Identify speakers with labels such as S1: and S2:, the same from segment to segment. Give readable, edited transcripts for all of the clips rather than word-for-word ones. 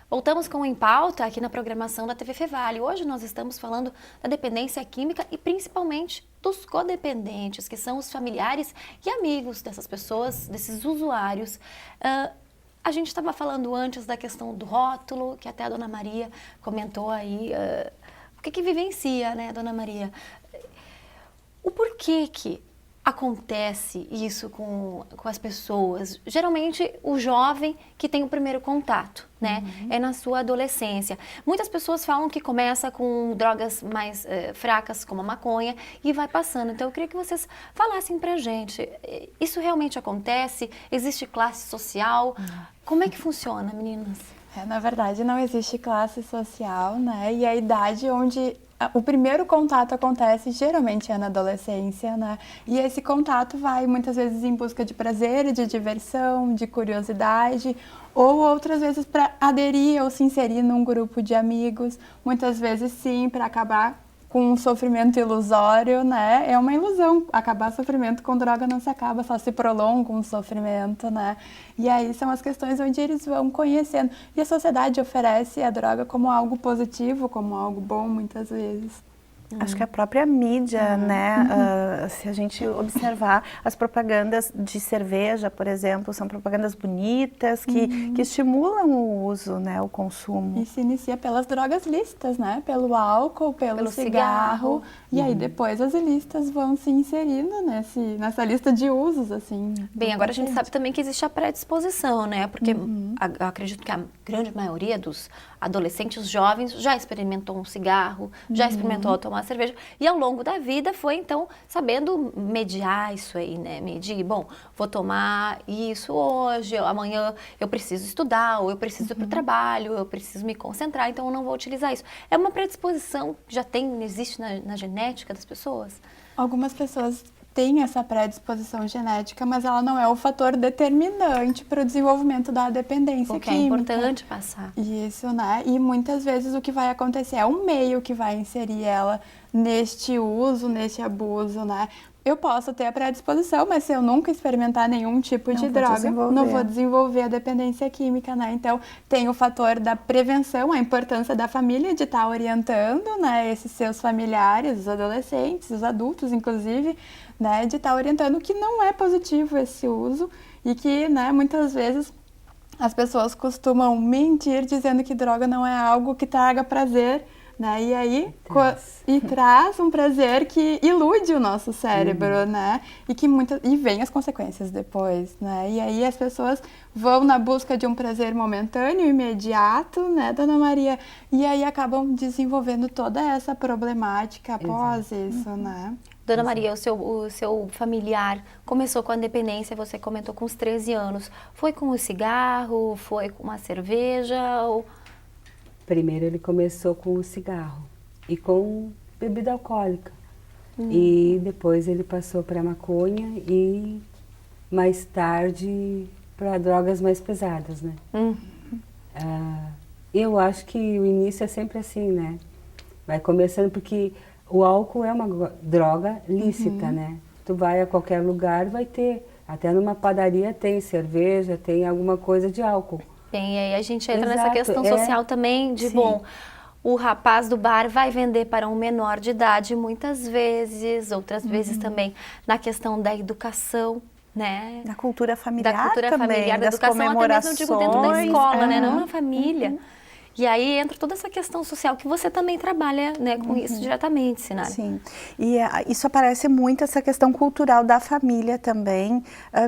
S1: Voltamos com o Em Pauta aqui na programação da TV Fevale. Hoje nós estamos falando da dependência química e principalmente dos codependentes, que são os familiares e amigos dessas pessoas, desses usuários. A gente estava falando antes da questão do rótulo, que até a Dona Maria comentou aí. O que vivencia, né, Dona Maria? O porquê que acontece isso com as pessoas? Geralmente o jovem que tem o primeiro contato, né? É na sua adolescência. Muitas pessoas falam que começa com drogas mais fracas, como a maconha, e vai passando. Então eu queria que vocês falassem pra gente, isso realmente acontece? Existe classe social? Como é que funciona, meninas?
S2: Na verdade não existe classe social, né? E a idade onde o primeiro contato acontece geralmente é na adolescência, né? E esse contato vai muitas vezes em busca de prazer, de diversão, de curiosidade, ou outras vezes para aderir ou se inserir num grupo de amigos, muitas vezes sim, para acabar com um sofrimento ilusório, né? É uma ilusão. Acabar sofrimento com droga não se acaba, só se prolonga um sofrimento, né? E aí são as questões onde eles vão conhecendo. E a sociedade oferece a droga como algo positivo, como algo bom, muitas vezes.
S3: Acho que a própria mídia, né, se a gente observar as propagandas de cerveja, por exemplo, são propagandas bonitas que estimulam o uso, né, o consumo.
S2: E se inicia pelas drogas lícitas, né, pelo álcool, pelo cigarro. E aí depois as ilícitas vão se inserindo nessa lista de usos, assim.
S1: Bem, agora a gente sabe também que existe a predisposição, né, porque eu acredito que a grande maioria dos adolescentes jovens já experimentou um cigarro, já experimentou tomar cerveja, e ao longo da vida foi, então, sabendo mediar isso aí, né? Medir, bom, vou tomar isso hoje, amanhã eu preciso estudar, ou eu preciso ir para o trabalho, eu preciso me concentrar, então eu não vou utilizar isso. É uma predisposição que já existe na genética das pessoas?
S2: Algumas pessoas têm essa predisposição genética, mas ela não é o fator determinante para o desenvolvimento da dependência química.
S1: É importante passar.
S2: Isso, né? E muitas vezes o que vai acontecer é o meio que vai inserir ela neste uso, neste abuso, né? Eu posso ter a predisposição, mas se eu nunca experimentar nenhum tipo de droga, não vou desenvolver a dependência química, né? Então, tem o fator da prevenção, a importância da família de estar orientando, né, esses seus familiares, os adolescentes, os adultos, inclusive, né, de estar orientando que não é positivo esse uso e que, né, muitas vezes as pessoas costumam mentir dizendo que droga não é algo que traga prazer, né? E aí traz um prazer que ilude o nosso cérebro, né? E vem as consequências depois, né? E aí as pessoas vão na busca de um prazer momentâneo, imediato, né, Dona Maria? E aí acabam desenvolvendo toda essa problemática após isso, né?
S1: Dona Maria, o seu familiar começou com a dependência, você comentou com os 13 anos. Foi com o cigarro? Foi com uma cerveja? Ou...
S4: Primeiro ele começou com o cigarro e com bebida alcoólica. E depois ele passou para a maconha e mais tarde para drogas mais pesadas, né? Eu acho que o início é sempre assim, né? Vai começando porque o álcool é uma droga lícita, né? Tu vai a qualquer lugar, vai ter. Até numa padaria tem cerveja, tem alguma coisa de álcool.
S1: Bem, e aí a gente entra nessa questão social também de, bom, o rapaz do bar vai vender para um menor de idade muitas vezes, outras vezes também na questão da educação, né?
S3: Da cultura familiar
S1: da cultura
S3: também,
S1: familiar, da educação, até mesmo, eu digo, dentro da escola, né? Não na família. E aí entra toda essa questão social que você também trabalha, né, com isso diretamente, Sinara.
S3: Sim, e isso aparece muito, essa questão cultural da família também,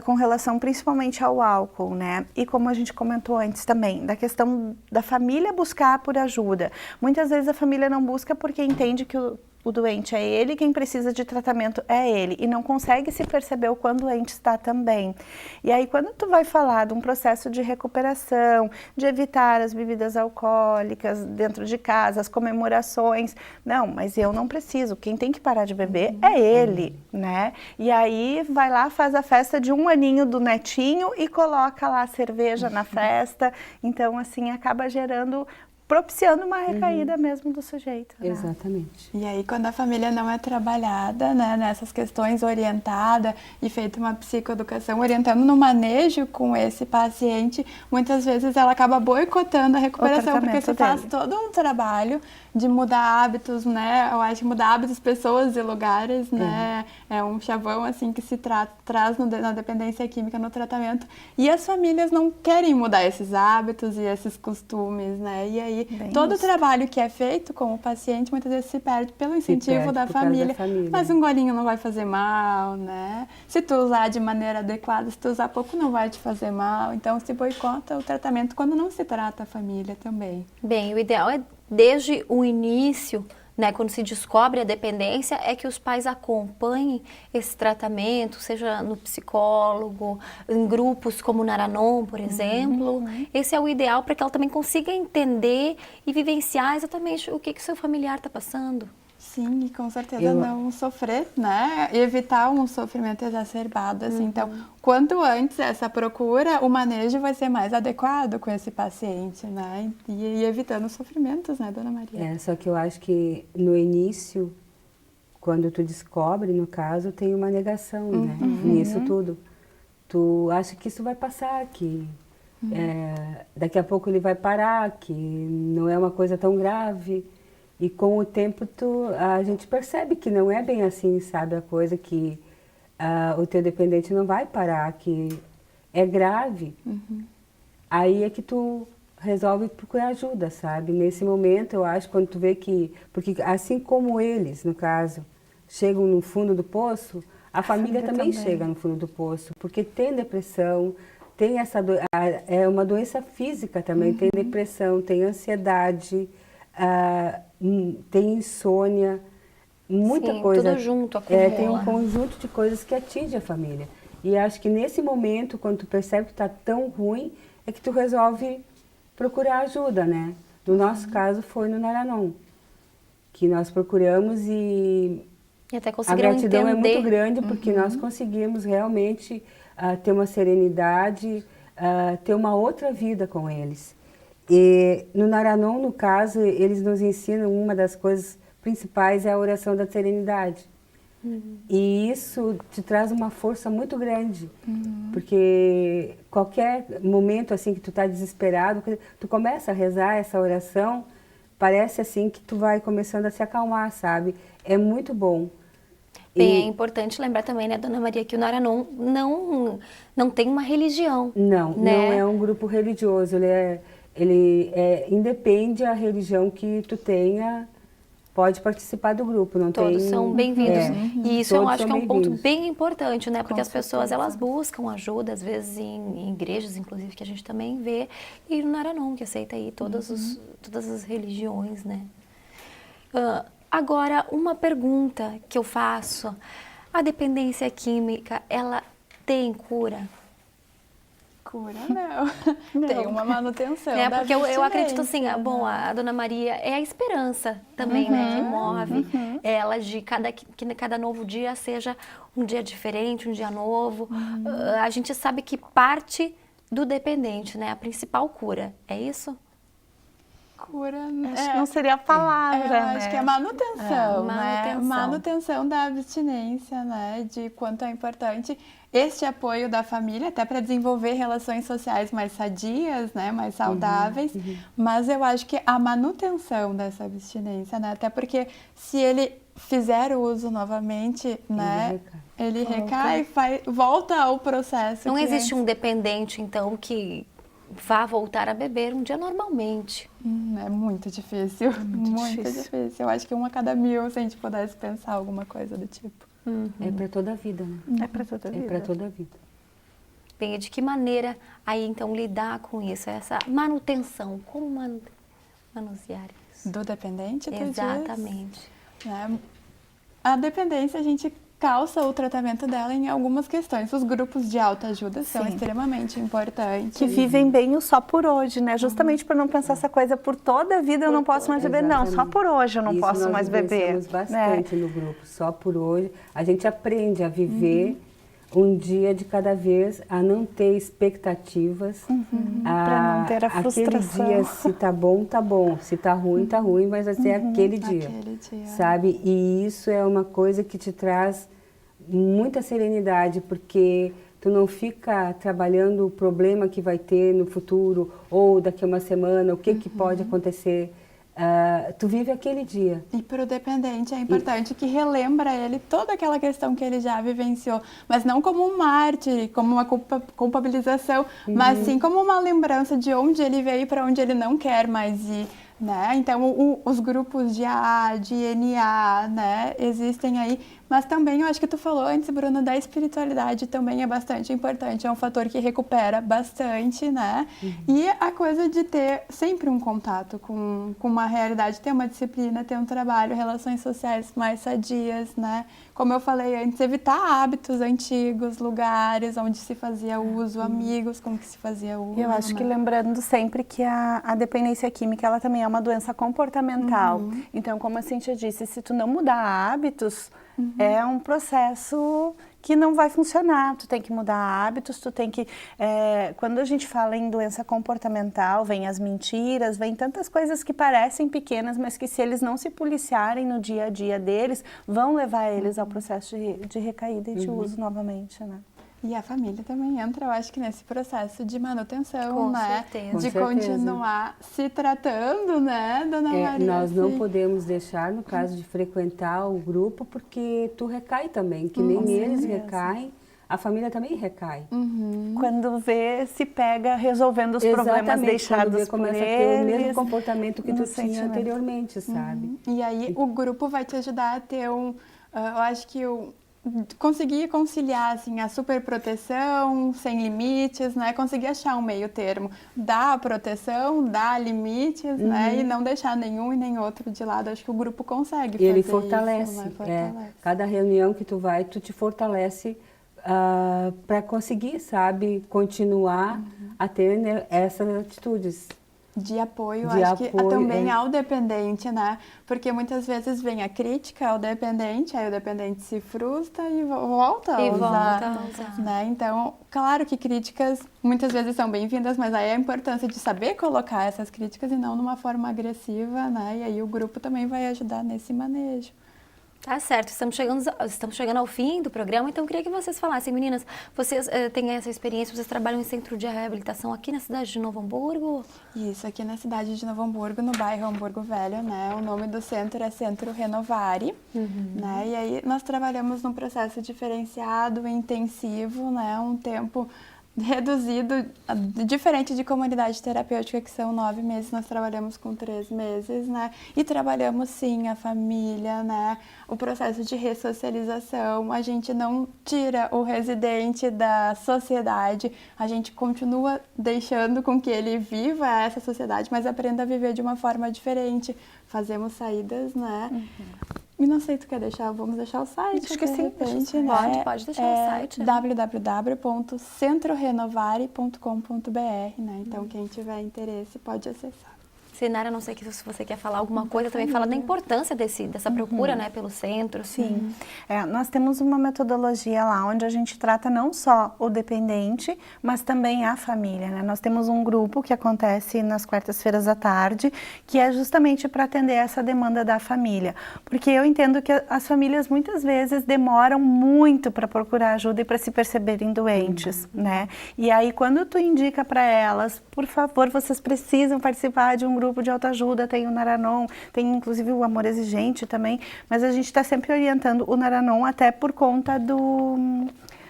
S3: com relação principalmente ao álcool, né? E como a gente comentou antes também, da questão da família buscar por ajuda. Muitas vezes a família não busca porque entende que o doente é ele, quem precisa de tratamento é ele, e não consegue se perceber o quão doente está também. E aí, quando tu vai falar de um processo de recuperação, de evitar as bebidas alcoólicas dentro de casa, as comemorações, não, mas eu não preciso, quem tem que parar de beber é ele, né? E aí, vai lá, faz a festa de 1 aninho do netinho e coloca lá a cerveja na festa, então, assim, acaba gerando propiciando uma recaída mesmo do sujeito. Né?
S4: Exatamente.
S2: E aí, quando a família não é trabalhada, né, nessas questões, orientada e feita uma psicoeducação, orientando no manejo com esse paciente, muitas vezes ela acaba boicotando a recuperação, porque se faz todo um trabalho de mudar hábitos, né? Eu acho que mudar hábitos, pessoas e lugares, né? É um chavão, assim, que se traz na dependência química, no tratamento. E as famílias não querem mudar esses hábitos e esses costumes, né? E aí, todo o trabalho que é feito com o paciente, muitas vezes se perde pelo incentivo da família. Mas um golinho não vai fazer mal, né? Se tu usar de maneira adequada, se tu usar pouco, não vai te fazer mal. Então, se boicota o tratamento quando não se trata a família também.
S1: Bem, o ideal é, desde o início, né, quando se descobre a dependência, é que os pais acompanhem esse tratamento, seja no psicólogo, em grupos como o Naranon, por exemplo. Esse é o ideal para que ela também consiga entender e vivenciar exatamente o que o seu familiar está passando.
S2: Sim, e com certeza não sofrer, né? E evitar um sofrimento exacerbado, assim. Então, quanto antes essa procura, o manejo vai ser mais adequado com esse paciente, né? E evitando sofrimentos, né, Dona Maria?
S4: Só que eu acho que no início, quando tu descobre, no caso, tem uma negação, né? Nisso tudo. Tu acha que isso vai passar, que daqui a pouco ele vai parar, que não é uma coisa tão grave. E com o tempo a gente percebe que não é bem assim, sabe? A coisa que o teu dependente não vai parar, que é grave. Aí é que tu resolve procurar ajuda, sabe? Nesse momento, eu acho, quando tu vê que... Porque assim como eles, no caso, chegam no fundo do poço, a família também chega no fundo do poço. Porque tem depressão, tem é uma doença física também, tem depressão, tem ansiedade... tem insônia, muita coisa.
S1: Tudo junto, acumula.
S4: Tem um conjunto de coisas que atinge a família. E acho que nesse momento, quando tu percebe que está tão ruim, é que tu resolve procurar ajuda, né? No nosso caso, foi no Naranon, que nós procuramos e
S1: até
S4: a gratidão
S1: entender.
S4: é muito grande, porque nós conseguimos realmente ter uma serenidade, ter uma outra vida com eles. E no Naranon, no caso, eles nos ensinam, uma das coisas principais é a oração da serenidade. E isso te traz uma força muito grande, porque qualquer momento assim que tu está desesperado, tu começa a rezar essa oração, parece assim que tu vai começando a se acalmar, sabe? É muito bom.
S1: Bem, é importante lembrar também, né, Dona Maria, que o Naranon não tem uma religião.
S4: Não,
S1: né?
S4: não é um grupo religioso, ele independe da religião que tu tenha, pode participar do grupo, não
S1: Todos
S4: tem...
S1: são bem-vindos. E isso eu acho que é um ponto bem importante, né? Porque as pessoas, elas buscam ajuda, às vezes em igrejas, inclusive, que a gente também vê, e no Naranon, que aceita aí todas as religiões, né? Agora, uma pergunta que eu faço, a dependência química, ela tem cura?
S2: Cura, não. Tem uma manutenção da
S1: porque eu acredito
S2: abstinência,
S1: assim, bom, a Dona Maria é a esperança também, né, que move ela de que cada novo dia seja um dia diferente, um dia novo. A gente sabe que parte do dependente, né, a principal cura, é isso?
S2: Cura,
S3: acho que não seria a palavra, né?
S2: Acho que é manutenção, né?
S1: Manutenção.
S2: Manutenção da abstinência, né? De quanto é importante este apoio da família, até para desenvolver relações sociais mais sadias, né? Mais saudáveis. Mas eu acho que a manutenção dessa abstinência, né? Até porque se ele fizer o uso novamente, né? Ele recai, volta ao processo.
S1: Não existe um dependente, então, que vá voltar a beber um dia normalmente.
S2: É muito difícil. Muito difícil. Eu acho que 1 a cada 1000, se a gente pudesse pensar alguma coisa do tipo.
S4: É para toda a vida, né?
S3: É para toda a vida.
S4: É para toda a vida.
S1: Bem, e de que maneira aí, então, lidar com isso? Essa manutenção, como manusear isso?
S2: Do dependente, tu
S1: Exatamente.
S2: diz, né? A dependência, a gente calça o tratamento dela em algumas questões. Os grupos de autoajuda são extremamente importantes.
S3: Que vivem bem o só por hoje, né? Justamente para não pensar essa coisa, por toda a vida eu não posso mais beber. Não, só por hoje eu não posso mais beber.
S4: Isso nós bastante no grupo, só por hoje. A gente aprende a viver um dia de cada vez, a não ter expectativas,
S3: Pra não ter a frustração.
S4: Aquele dia, se tá bom, se tá ruim, mas vai ser aquele dia, sabe? E isso é uma coisa que te traz muita serenidade, porque tu não fica trabalhando o problema que vai ter no futuro, ou daqui a uma semana, o que pode acontecer. Tu vive aquele dia.
S2: E para o dependente é importante que relembra ele toda aquela questão que ele já vivenciou, mas não como um mártir, como uma culpabilização, mas sim como uma lembrança de onde ele veio e para onde ele não quer mais ir. Né? Então, os grupos de AA, de NA, né, existem aí, mas também, eu acho que tu falou antes, Bruna, da espiritualidade também é bastante importante, é um fator que recupera bastante, né? E a coisa de ter sempre um contato com uma realidade, ter uma disciplina, ter um trabalho, relações sociais mais sadias, né? Como eu falei antes, evitar hábitos antigos, lugares onde se fazia uso, amigos com que se fazia uso.
S3: Eu acho que lembrando sempre que a dependência química, ela também é uma doença comportamental. Então, como a Cíntia disse, se tu não mudar hábitos, é um processo que não vai funcionar. Tu tem que mudar hábitos, tu tem que... quando a gente fala em doença comportamental, vem as mentiras, vem tantas coisas que parecem pequenas, mas que se eles não se policiarem no dia a dia deles, vão levar eles ao processo de recaída e de uso novamente, né?
S2: E a família também entra, eu acho que nesse processo de manutenção,
S1: Com
S2: né?
S1: certeza.
S2: De
S4: Com certeza.
S2: continuar se tratando, né, Dona Maria?
S4: Nós não podemos deixar, no caso de frequentar o grupo, porque tu recai também, que nem eles recaem, a família também recai.
S3: Quando vê, se pega resolvendo os problemas
S4: Exatamente,
S3: deixados
S4: quando vê,
S3: por
S4: começa a ter o mesmo
S3: eles.
S4: comportamento que tu
S3: no
S4: tinha
S3: sentimento.
S4: anteriormente, sabe?
S2: E aí o grupo vai te ajudar a ter eu acho que conseguir conciliar assim, a superproteção sem limites, né? Conseguir achar um meio termo da proteção, dar limites, né? E não deixar nenhum e nem outro de lado. Acho que o grupo consegue fazer
S4: E ele
S2: isso,
S4: fortalece.
S2: né? Fortalece.
S4: Cada reunião que tu vai, tu te fortalece para conseguir, sabe, continuar a ter, né, essas atitudes.
S2: De apoio,
S4: De
S2: acho que
S4: apoio,
S2: também ao dependente, né? Porque muitas vezes vem a crítica ao dependente, aí o dependente se frustra e volta a
S1: E
S2: usar.
S1: volta a usar.
S2: Né? Então, claro que críticas muitas vezes são bem-vindas, mas aí a importância de saber colocar essas críticas e não numa forma agressiva, né? E aí o grupo também vai ajudar nesse manejo.
S1: Tá certo, estamos chegando ao fim do programa, então eu queria que vocês falassem, meninas, vocês têm essa experiência, vocês trabalham em centro de reabilitação aqui na cidade de Novo Hamburgo?
S2: Isso, aqui na cidade de Novo Hamburgo, no bairro Hamburgo Velho, né? O nome do centro é Centro Renovare, né? E aí nós trabalhamos num processo diferenciado, intensivo, né? Um tempo reduzido, diferente de comunidade terapêutica, que são 9 meses, nós trabalhamos com 3 meses, né? E trabalhamos, sim, a família, né? O processo de ressocialização, a gente não tira o residente da sociedade, a gente continua deixando com que ele viva essa sociedade, mas aprenda a viver de uma forma diferente. Fazemos saídas, né? E não sei, tu quer deixar? Vamos deixar o site,
S3: Acho que sim,
S2: repente, né?
S1: Pode deixar o site.
S2: www.centrorenovare.com.br, né? Então, quem tiver interesse pode acessar.
S1: Sinara, não sei se você quer falar alguma coisa, também fala da importância dessa procura, né, pelo centro.
S3: Sim, nós temos uma metodologia lá onde a gente trata não só o dependente, mas também a família, né? Nós temos um grupo que acontece nas quartas-feiras à tarde, que é justamente para atender essa demanda da família, porque eu entendo que as famílias muitas vezes demoram muito para procurar ajuda e para se perceberem doentes, né? E aí quando tu indica para elas, por favor, vocês precisam participar de um grupo de autoajuda, tem o Naranon, tem inclusive o Amor Exigente também, mas a gente está sempre orientando o Naranon até por conta do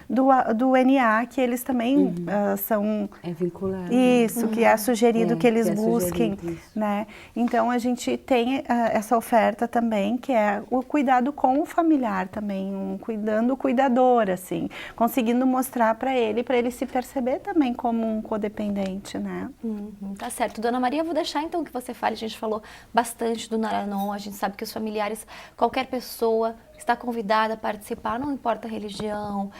S3: NA, que eles também são...
S4: É vinculado.
S3: Isso, que é sugerido que eles busquem,
S4: sugerido,
S3: né? Então, a gente tem essa oferta também, que é o cuidado com o familiar também, cuidando o cuidador, assim, conseguindo mostrar para ele se perceber também como um codependente, né?
S1: Tá certo. Dona Maria, eu vou deixar então que você fale, a gente falou bastante do Naranon, a gente sabe que os familiares, qualquer pessoa está convidada a participar, não importa a religião,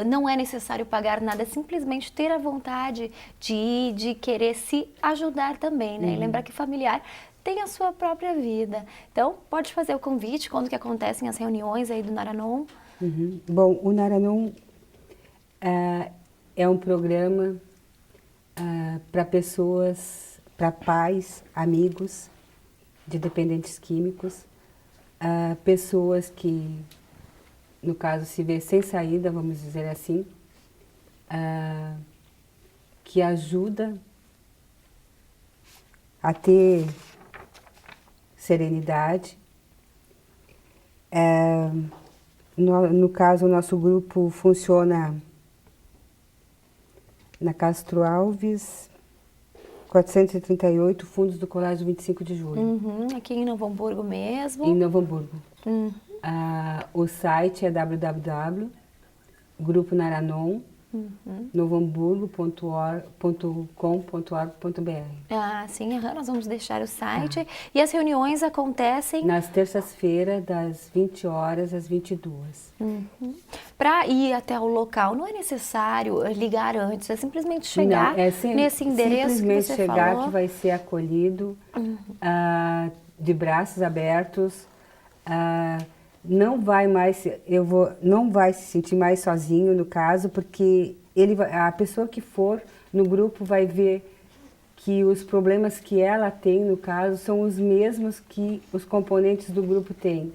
S1: não é necessário pagar nada, é simplesmente ter a vontade de ir, de querer se ajudar também, né? E lembrar que familiar tem a sua própria vida. Então, pode fazer o convite, quando que acontecem as reuniões aí do Naranon.
S4: Bom, o Naranon É um programa para pessoas, para pais, amigos de dependentes químicos, pessoas que, no caso, se vê sem saída, vamos dizer assim, que ajuda a ter serenidade. No caso, o nosso grupo funciona na Castro Alves, 438, Fundos do Colégio 25 de Julho.
S1: Aqui em Novo Hamburgo mesmo.
S4: Em Novo Hamburgo. O site é www.gruponaranon, novohamburgo.com.org.br.
S1: Sim, nós vamos deixar o site. E as reuniões acontecem?
S4: Nas terças-feiras, das 20 horas às 22.
S1: Para ir até o local, não é necessário ligar antes, é simplesmente chegar nesse endereço
S4: simplesmente
S1: que você
S4: chegar
S1: falou.
S4: que vai ser acolhido de braços abertos. Não vai se sentir mais sozinho, no caso, porque a pessoa que for no grupo vai ver que os problemas que ela tem, no caso, são os mesmos que os componentes do grupo têm.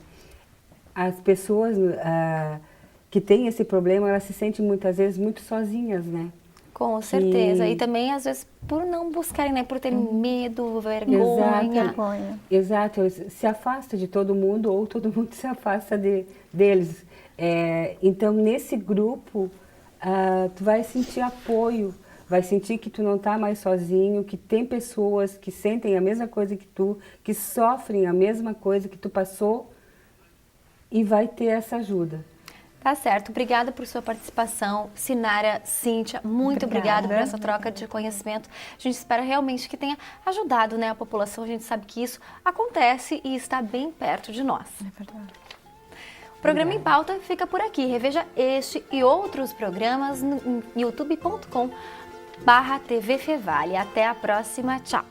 S4: As pessoas que têm esse problema, elas se sentem muitas vezes muito sozinhas, né?
S1: Com certeza. E também, às vezes, por não buscarem, né? Por terem medo, vergonha.
S3: Exato.
S4: Exato. Se afasta de todo mundo ou todo mundo se afasta deles. Então, nesse grupo, tu vai sentir apoio, vai sentir que tu não está mais sozinho, que tem pessoas que sentem a mesma coisa que tu, que sofrem a mesma coisa que tu passou e vai ter essa ajuda.
S1: Tá certo. Obrigada por sua participação, Sinara, Cíntia. Muito obrigada por essa troca de conhecimento. A gente espera realmente que tenha ajudado, né, a população. A gente sabe que isso acontece e está bem perto de nós.
S2: É verdade.
S1: O programa Em Pauta fica por aqui. Reveja este e outros programas no youtube.com/TV Fevale. Até a próxima. Tchau.